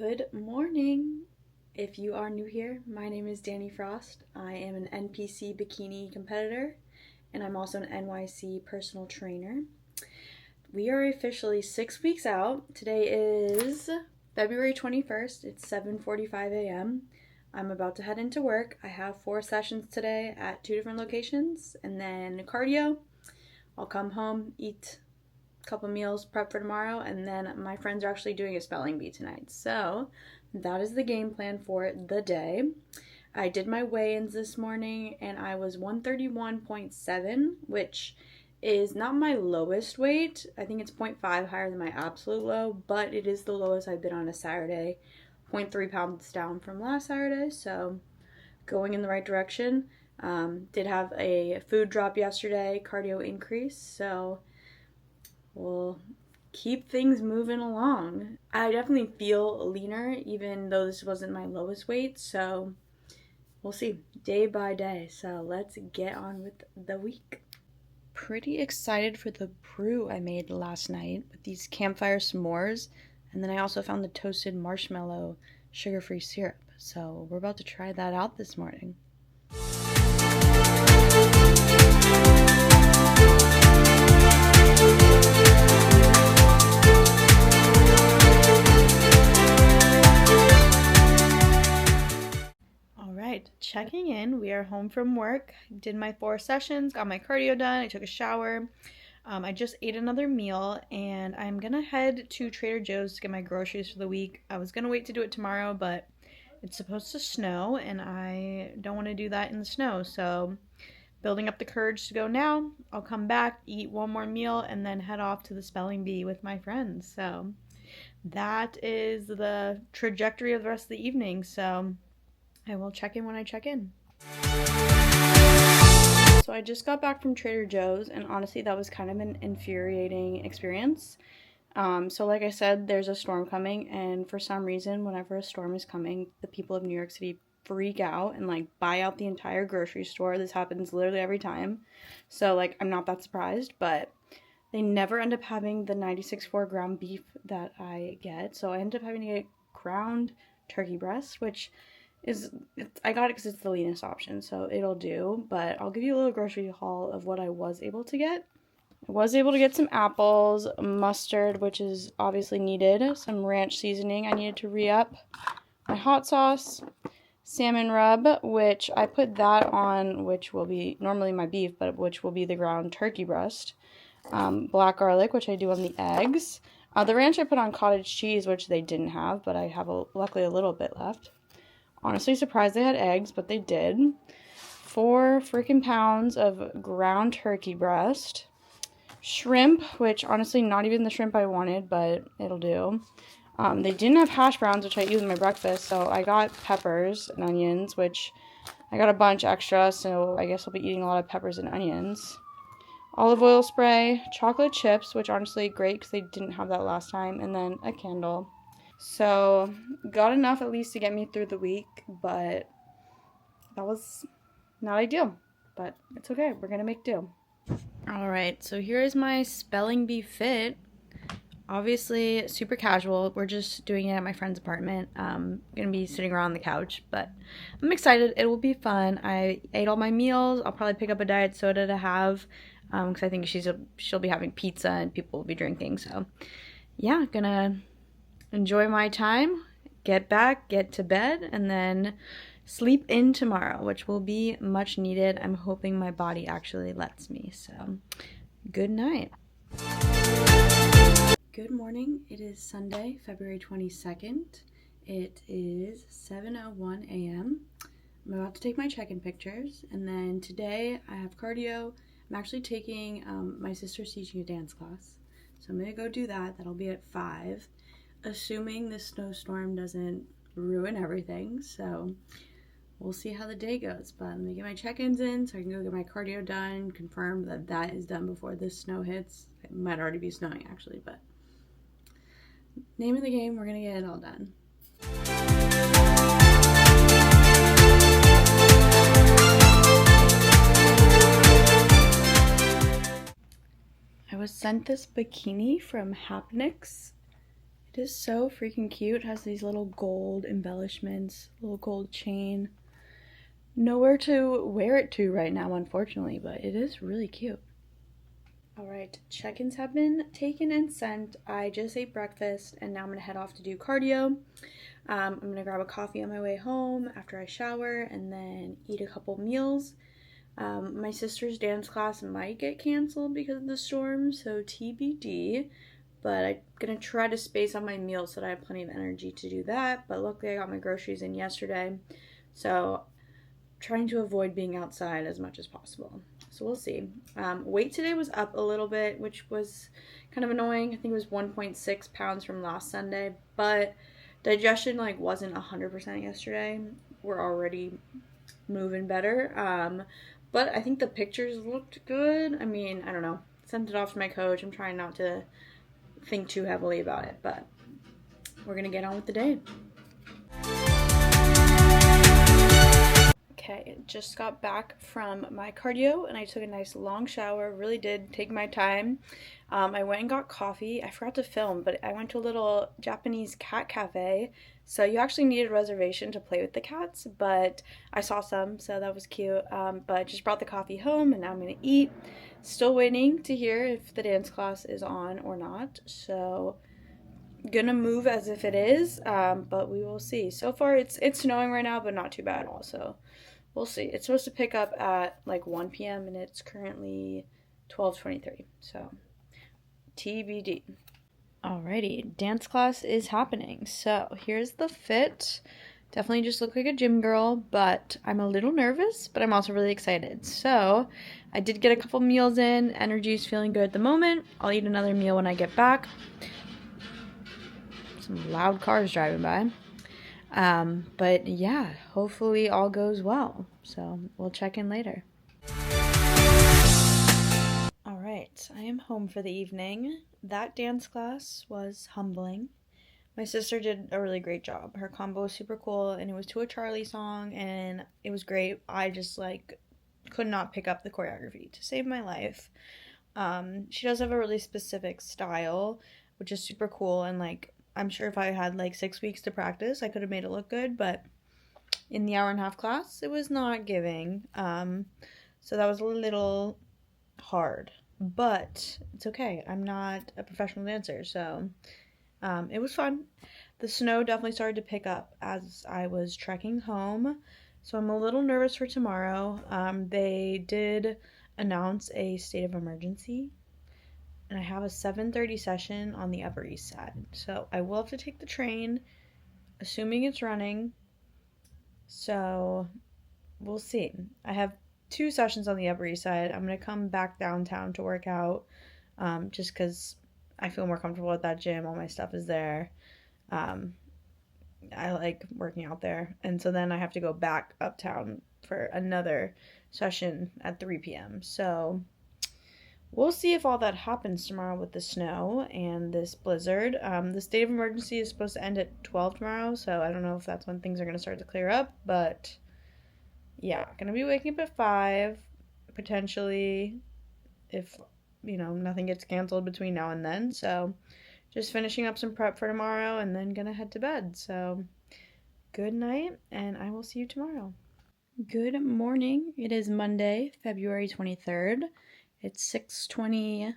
Good morning. If you are new here, my name is Danny Frost. I am an NPC Bikini competitor, and I'm also an NYC personal trainer. We are officially 6 weeks out. Today is February 21st. It's 7:45 a.m. I'm about to head into work. I have 4 sessions today at 2 different locations, and then cardio. I'll come home, eat couple meals, prep for tomorrow, and then my friends are actually doing a spelling bee tonight. So that is the game plan for the day. I did my weigh-ins this morning and I was 131.7, which is not my lowest weight. I think it's 0.5 higher than my absolute low, but it is the lowest I've been on a Saturday. 0.3 pounds down from last Saturday, so going in the right direction. Did have a food drop yesterday, cardio increase, so we'll keep things moving along. I definitely feel leaner, even though this wasn't my lowest weight, so we'll see day by day. So let's get on with the week. Pretty excited for the brew I made last night with these campfire s'mores, and then I also found the toasted marshmallow sugar-free syrup, so we're about to try that out this morning. Checking in. We are home from work. Did my 4 sessions, got my cardio done, I took a shower. I just ate another meal and I'm gonna head to Trader Joe's to get my groceries for the week. I was gonna wait to do it tomorrow, but it's supposed to snow and I don't want to do that in the snow, so building up the courage to go now. I'll come back, eat one more meal, and then head off to the spelling bee with my friends. So that is the trajectory of the rest of the evening, so I will check in when I check in. So I just got back from Trader Joe's, and honestly, that was kind of an infuriating experience. So like I said, there's a storm coming, and for some reason, whenever a storm is coming, the people of New York City freak out and like buy out the entire grocery store. This happens literally every time. So like, I'm not that surprised, but they never end up having the 96.4 ground beef that I get. So I end up having to get ground turkey breast, which I got it because it's the leanest option, so it'll do, but I'll give you a little grocery haul of what I was able to get. I was able to get some apples, mustard, which is obviously needed, some ranch seasoning I needed to re-up, my hot sauce, salmon rub, which I put that on, which will be normally my beef, but which will be the ground turkey breast, black garlic, which I do on the eggs, the ranch I put on cottage cheese, which they didn't have, but I have luckily a little bit left. Honestly surprised they had eggs, but they did. 4 freaking pounds of ground turkey breast. Shrimp, which honestly not even the shrimp I wanted, but it'll do. They didn't have hash browns, which I use in my breakfast, so I got peppers and onions, which I got a bunch extra, so I guess I'll be eating a lot of peppers and onions. Olive oil spray, chocolate chips, which honestly great because they didn't have that last time, and then a candle. So, got enough at least to get me through the week, but that was not ideal, but it's okay. We're gonna make do. Alright, so here is my spelling bee fit. Obviously, super casual. We're just doing it at my friend's apartment. Gonna be sitting around the couch, but I'm excited. It will be fun. I ate all my meals. I'll probably pick up a diet soda to have, because I think she'll be having pizza and people will be drinking, so yeah, gonna enjoy my time, get back, get to bed, and then sleep in tomorrow, which will be much needed. I'm hoping my body actually lets me, so good night. Good morning. It is Sunday, February 22nd. It is 7:01 a.m. I'm about to take my check-in pictures, and then today I have cardio. I'm actually taking, my sister's teaching a dance class, so I'm gonna go do that. That'll be at 5. Assuming this snowstorm doesn't ruin everything, so we'll see how the day goes. But let me get my check-ins in so I can go get my cardio done, confirm that that is done before this snow hits. It might already be snowing actually, but name of the game, we're gonna get it all done. I was sent this bikini from Equinox. It is so freaking cute. It has these little gold embellishments, little gold chain. Nowhere to wear it to right now, unfortunately, but it is really cute. Alright, check-ins have been taken and sent. I just ate breakfast and now I'm going to head off to do cardio. I'm going to grab a coffee on my way home after I shower and then eat a couple meals. My sister's dance class might get canceled because of the storm, so TBD. But I'm going to try to space on my meals so that I have plenty of energy to do that. But luckily I got my groceries in yesterday, so trying to avoid being outside as much as possible. So we'll see. Weight today was up a little bit, which was kind of annoying. I think it was 1.6 pounds from last Sunday, but digestion wasn't 100% yesterday. We're already moving better. But I think the pictures looked good. I mean, I don't know. Sent it off to my coach. I'm trying not to think too heavily about it, but we're gonna get on with the day. Okay, just got back from my cardio and I took a nice long shower. Really did take my time. I went and got coffee. I forgot to film, but I went to a little Japanese cat cafe. So you actually needed a reservation to play with the cats, but I saw some, so that was cute. But just brought the coffee home and now I'm gonna eat. Still waiting to hear if the dance class is on or not. So gonna move as if it is, but we will see. So far it's snowing right now, but not too bad also. We'll see. It's supposed to pick up at 1 p.m. and it's currently 12:23. So TBD. Alrighty, dance class is happening. So here's the fit. Definitely just look like a gym girl, but I'm a little nervous, but I'm also really excited. So I did get a couple meals in. Energy is feeling good at the moment. I'll eat another meal when I get back. Some loud cars driving by. But yeah, hopefully all goes well. So we'll check in later. All right, I am home for the evening. That dance class was humbling. My sister did a really great job. Her combo was super cool and it was to a Charlie song and it was great. I just could not pick up the choreography to save my life. She does have a really specific style, which is super cool, and I'm sure if I had 6 weeks to practice, I could have made it look good, but in the hour-and-a-half class, it was not giving. So that was a little hard, but it's okay. I'm not a professional dancer, so it was fun. The snow definitely started to pick up as I was trekking home, so I'm a little nervous for tomorrow. They did announce a state of emergency, and I have a 7:30 session on the Upper East Side. So I will have to take the train, assuming it's running. So we'll see. I have 2 sessions on the Upper East Side. I'm going to come back downtown to work out just because I feel more comfortable at that gym. All my stuff is there. I like working out there. And so then I have to go back uptown for another session at 3 p.m. So we'll see if all that happens tomorrow with the snow and this blizzard. The state of emergency is supposed to end at 12 tomorrow, so I don't know if that's when things are going to start to clear up, but yeah, going to be waking up at 5, potentially, if, nothing gets canceled between now and then, so just finishing up some prep for tomorrow and then going to head to bed. So good night, and I will see you tomorrow. Good morning. It is Monday, February 23rd. It's 6:24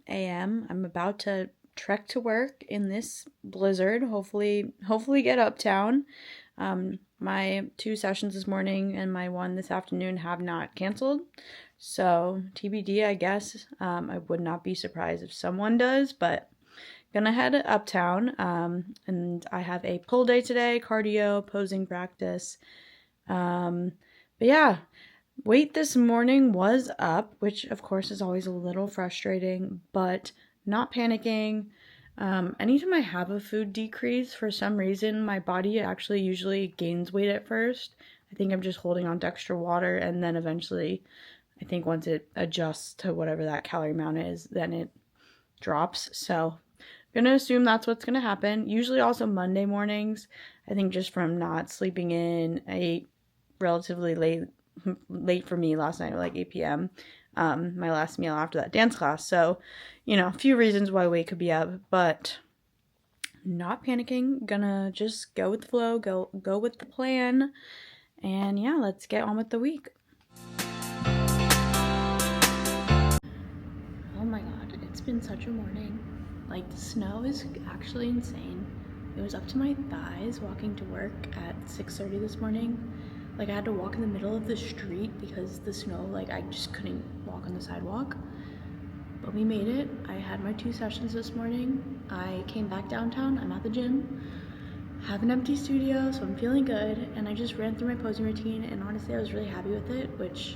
a.m. I'm about to trek to work in this blizzard. Hopefully get uptown. My 2 sessions this morning and my 1 this afternoon have not canceled. So TBD, I guess. I would not be surprised if someone does, but gonna head uptown. And I have a pull day today, cardio, posing practice. But yeah. Weight this morning was up, which of course is always a little frustrating, but not panicking. Anytime I have a food decrease, for some reason, my body actually usually gains weight at first. I think I'm just holding on to extra water, and then eventually, I think once it adjusts to whatever that calorie amount is, then it drops. So I'm going to assume that's what's going to happen. Usually also Monday mornings, I think just from not sleeping in, I ate relatively late for me last night at 8 p.m. My last meal after that dance class. So, a few reasons why weight could be up, but not panicking, gonna just go with the flow, go with the plan, and yeah, let's get on with the week. Oh my god, it's been such a morning. Like, the snow is actually insane. It was up to my thighs walking to work at 6:30 this morning. Like, I had to walk in the middle of the street because the snow, like, I just couldn't walk on the sidewalk. But we made it. I had my 2 sessions this morning. I came back downtown. I'm at the gym. Have an empty studio, so I'm feeling good. And I just ran through my posing routine, and honestly, I was really happy with it, which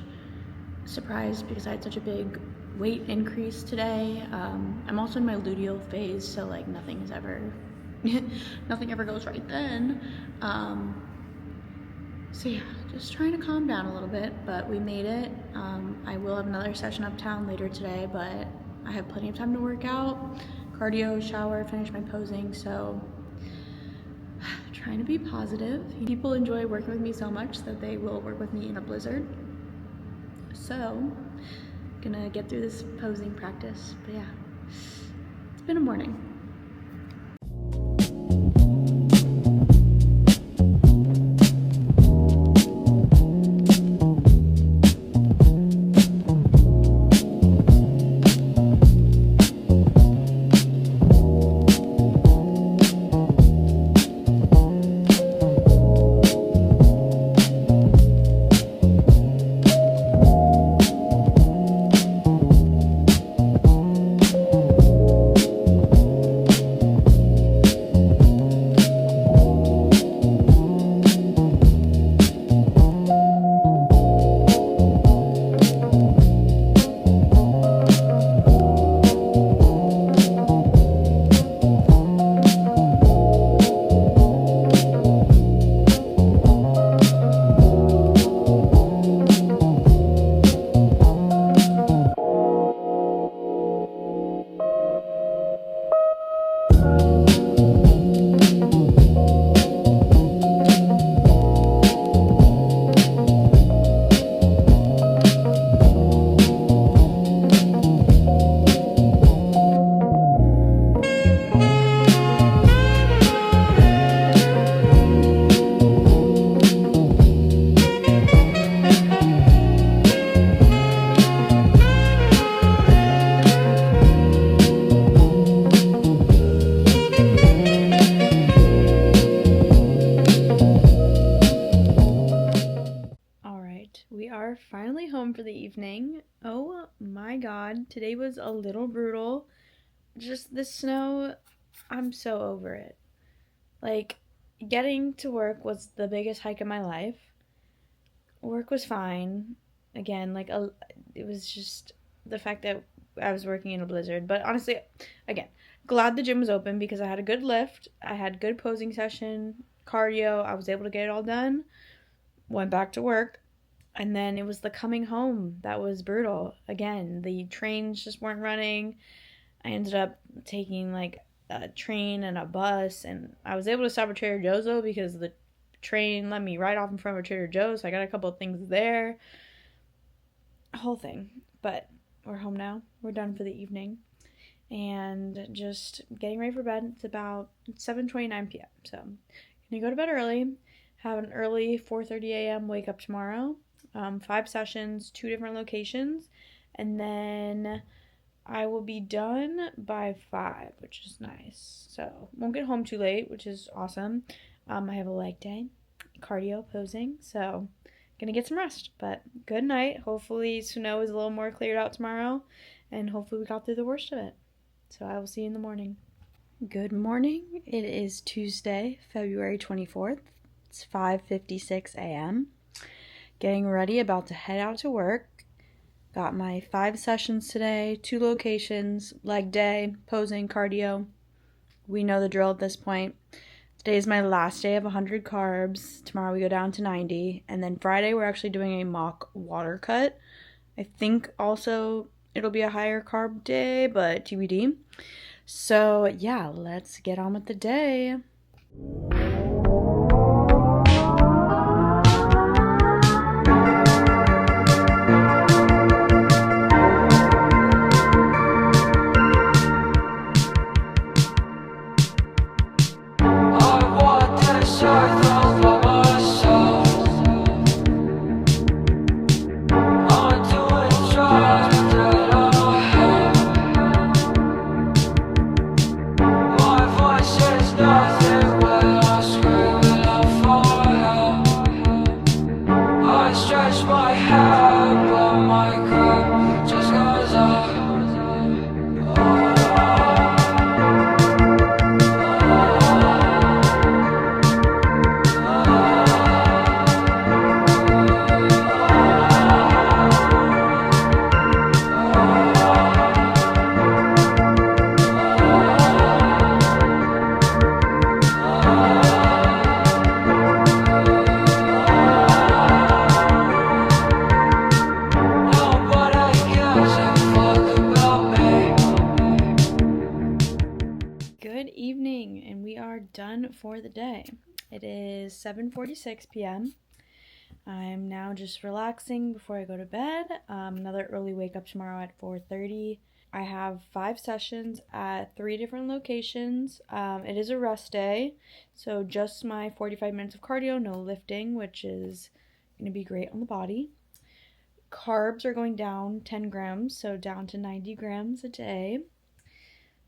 surprised because I had such a big weight increase today. I'm also in my luteal phase, so like nothing ever goes right then. So yeah, just trying to calm down a little bit, but we made it. I will have another session uptown later today, but I have plenty of time to work out, cardio, shower, finish my posing, so trying to be positive. People enjoy working with me so much that they will work with me in a blizzard. So, gonna get through this posing practice, but yeah, it's been a morning. We are finally home for the evening. Oh my god, today was a little brutal. Just the snow, I'm so over it. Like, getting to work was the biggest hike of my life. Work was fine. Again, it was just the fact that I was working in a blizzard. But honestly, again, glad the gym was open because I had a good lift. I had good posing session, cardio. I was able to get it all done. Went back to work. And then it was the coming home that was brutal. Again, the trains just weren't running. I ended up taking like a train and a bus, and I was able to stop at Trader Joe's though because the train let me right off in front of Trader Joe's, so I got a couple of things there. Whole thing. But we're home now. We're done for the evening. And just getting ready for bed. It's about 7:29 p.m. So I'm gonna go to bed early. Have an early 4:30 a.m. wake up tomorrow. 5 sessions, 2 different locations, and then I will be done by 5, which is nice. So won't get home too late, which is awesome. I have a leg day, cardio, posing, so gonna get some rest. But good night. Hopefully snow is a little more cleared out tomorrow, and hopefully we got through the worst of it. So I will see you in the morning. Good morning. It is Tuesday, February 24th. It's 5:56 a.m. Getting ready, about to head out to work. Got my 5 sessions today, 2 locations, leg day, posing, cardio. We know the drill at this point. Today is my last day of 100 carbs. Tomorrow we go down to 90. And then Friday we're actually doing a mock water cut. I think also it'll be a higher carb day, but TBD. So yeah, let's get on with the day. Good evening, and we are done for the day. It is 7:46 p.m. I'm now just relaxing before I go to bed. Another early wake up tomorrow at 4:30. I have 5 sessions at 3 different locations. It is a rest day, so just my 45 minutes of cardio, no lifting, which is going to be great on the body. Carbs are going down 10 grams, so down to 90 grams a day.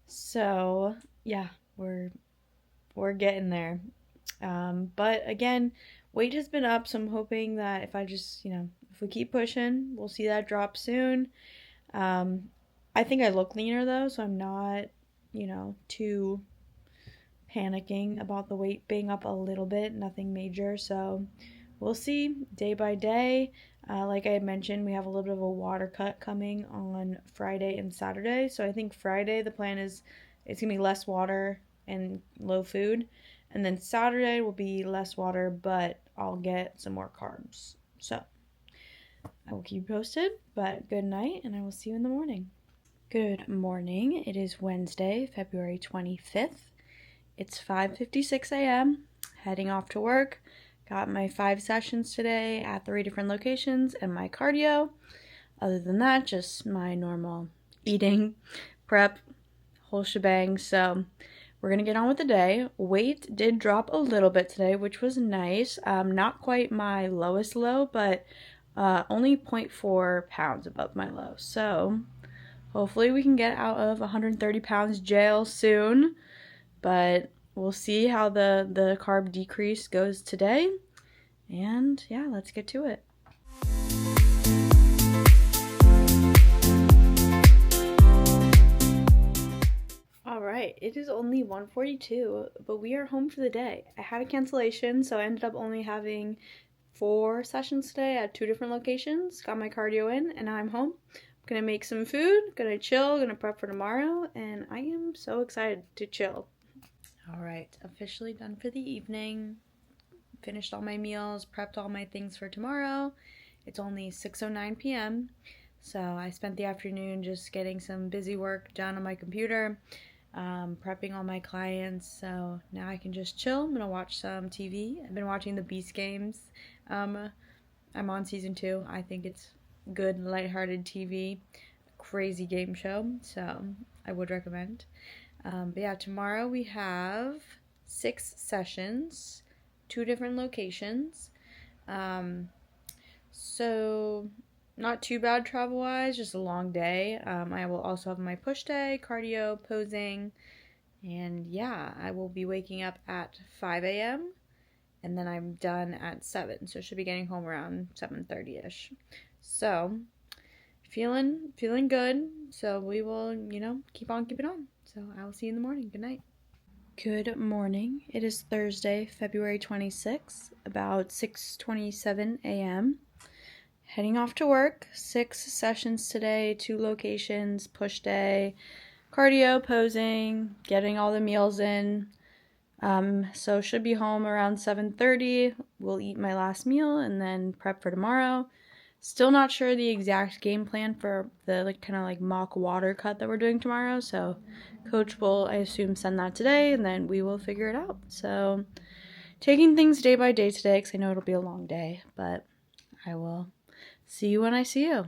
So yeah, we're getting there. But again, weight has been up, so I'm hoping that if I just, if we keep pushing, we'll see that drop soon. I think I look leaner though, so I'm not, too panicking about the weight being up a little bit, nothing major. So we'll see day by day. Like I had mentioned, we have a little bit of a water cut coming on Friday and Saturday. So I think Friday the plan is it's going to be less water and low food. And then Saturday will be less water, but I'll get some more carbs. So I will keep you posted, but good night, and I will see you in the morning. Good morning. It is Wednesday, February 25th. It's 5:56 a.m. Heading off to work. Got my 5 sessions today at 3 different locations and my cardio. Other than that, just my normal eating, prep, whole shebang. So we're going to get on with the day. Weight did drop a little bit today, which was nice. Not quite my lowest low, but only 0.4 pounds above my low. So hopefully we can get out of 130 pounds jail soon. But we'll see how the carb decrease goes today. And yeah, let's get to it. Alright, it is only 1:42, but we are home for the day. I had a cancellation, so I ended up only having 4 sessions today at 2 different locations. Got my cardio in, and now I'm home. I'm gonna make some food, gonna chill, gonna prep for tomorrow, and I am so excited to chill. Alright, officially done for the evening. Finished all my meals, prepped all my things for tomorrow. It's only 6:09 p.m. So I spent the afternoon just getting some busy work done on my computer, prepping all my clients. So now I can just chill. I'm going to watch some TV. I've been watching the Beast Games. I'm on season 2. I think it's good, lighthearted TV. Crazy game show. So I would recommend. But yeah, tomorrow we have 6 sessions, 2 different locations. So not too bad travel-wise, just a long day. I will also have my push day, cardio, posing, and yeah, I will be waking up at 5 a.m. and then I'm done at 7, so I should be getting home around 7:30ish. So feeling good. So we will, keep on keeping on. So I will see you in the morning. Good night. Good morning. It is Thursday, February 26th, about 6:27 a.m. Heading off to work. 6 sessions today, 2 locations, push day, cardio, posing, getting all the meals in. So should be home around 7:30. We'll eat my last meal and then prep for tomorrow. Still not sure the exact game plan for the kind of mock water cut that we're doing tomorrow. So coach will, I assume, send that today, and then we will figure it out. So taking things day by day today, because I know it'll be a long day, but I will see you when I see you.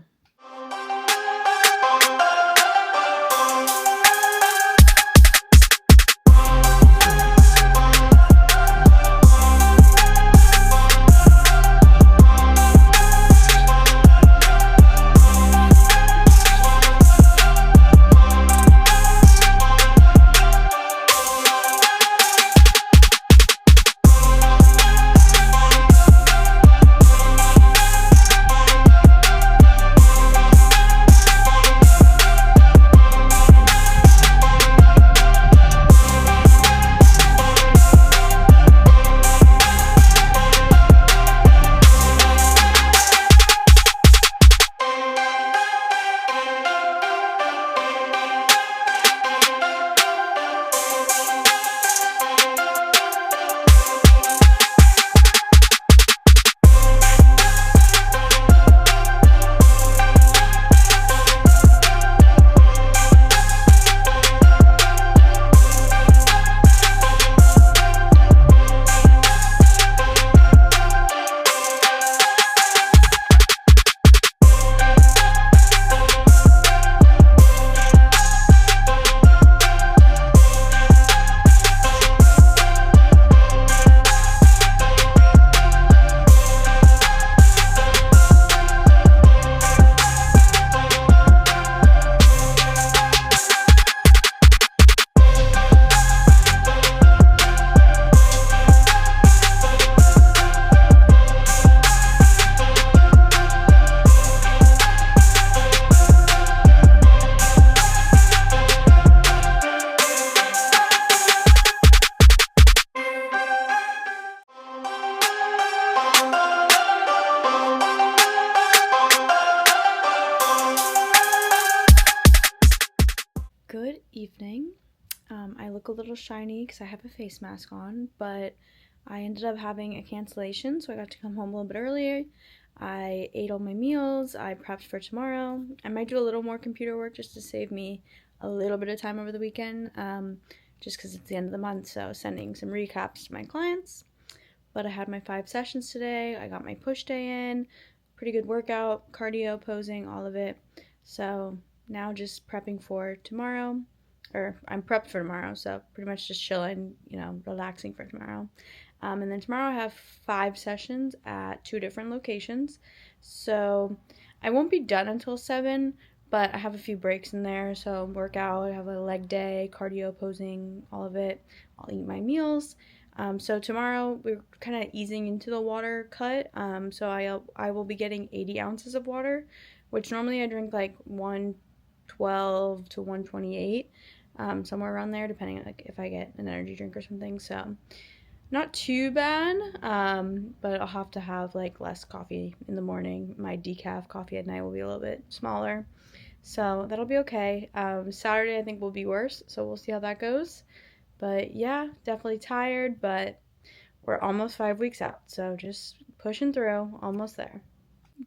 evening. I look a little shiny because I have a face mask on, but I ended up having a cancellation, so I got to come home a little bit earlier. I ate all my meals, I prepped for tomorrow. I might do a little more computer work just to save me a little bit of time over the weekend, just because it's the end of the month, so sending some recaps to my clients. But I had my 5 sessions today, I got my push day in, pretty good workout, cardio, posing, all of it. So now just prepping for tomorrow, or I'm prepped for tomorrow, so pretty much just chilling, relaxing for tomorrow. And then tomorrow I have 5 sessions at 2 different locations. So I won't be done until 7, but I have a few breaks in there. So workout, I have a leg day, cardio, posing, all of it. I'll eat my meals. So tomorrow we're kind of easing into the water cut. So I will be getting 80 ounces of water, which normally I drink like 112 to 128, somewhere around there, depending on like if I get an energy drink or something. So not too bad, but I'll have to have like less coffee in the morning. My decaf coffee at night will be a little bit smaller, so that'll be okay. Saturday I think will be worse, so we'll see how that goes. But yeah, definitely tired, but we're almost 5 weeks out, so just pushing through, almost there.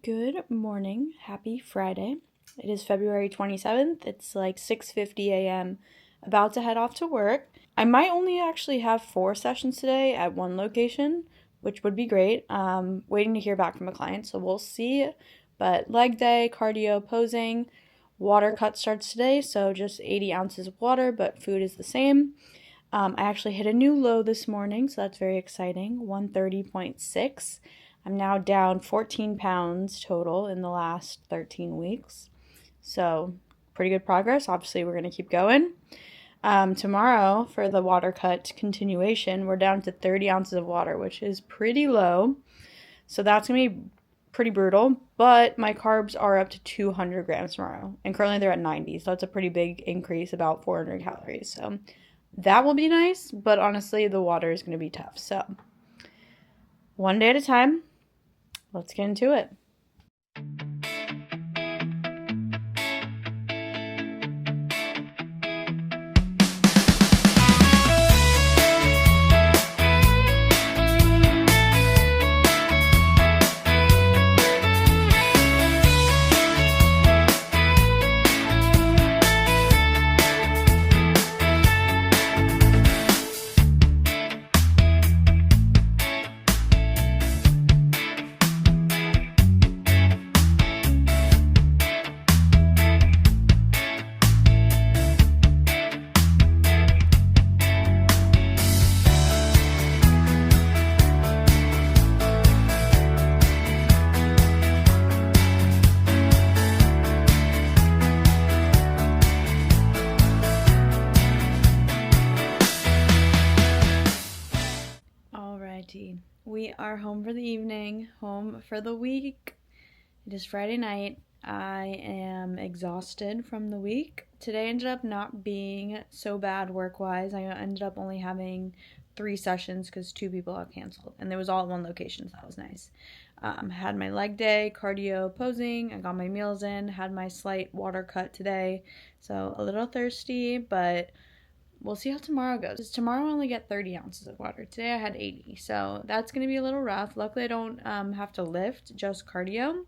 Good morning, happy Friday. It is February 27th. It's like 6:50 a.m. About to head off to work. I might only actually have 4 sessions today at one location, which would be great. Waiting to hear back from a client, so we'll see. But leg day, cardio, posing, water cut starts today, so just 80 ounces of water, but food is the same. I actually hit a new low this morning, so that's very exciting, 130.6. I'm now down 14 pounds total in the last 13 weeks. So pretty good progress. Obviously, we're going to keep going. Tomorrow, for the water cut continuation, we're down to 30 ounces of water, which is pretty low. So that's going to be pretty brutal. But my carbs are up to 200 grams tomorrow. And currently they're at 90. So that's a pretty big increase, about 400 calories. So that will be nice. But honestly, the water is going to be tough. So one day at a time. Let's get into it. We are home for the evening, home for the week. It is Friday night. I am exhausted from the week. Today ended up not being so bad work-wise. I ended up only having 3 sessions because 2 people got canceled. And it was all at one location, so that was nice. Had my leg day, cardio, posing. I got my meals in, had my slight water cut today. So a little thirsty, but we'll see how tomorrow goes. Tomorrow I only get 30 ounces of water. Today I had 80, so that's going to be a little rough. Luckily I don't have to lift, just cardio.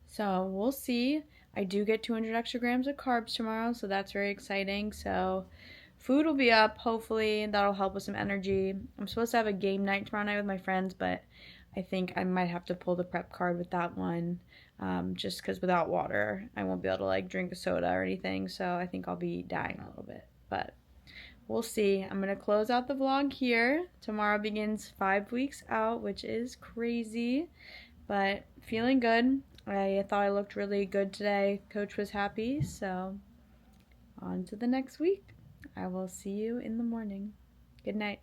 So we'll see. I do get 200 extra grams of carbs tomorrow, so that's very exciting. So food will be up, hopefully. That'll help with some energy. I'm supposed to have a game night tomorrow night with my friends, but I think I might have to pull the prep card with that one. Just because without water, I won't be able to like drink a soda or anything. So I think I'll be dying a little bit, but we'll see. I'm going to close out the vlog here. Tomorrow begins 5 weeks out, which is crazy, but feeling good. I thought I looked really good today. Coach was happy, so on to the next week. I will see you in the morning. Good night.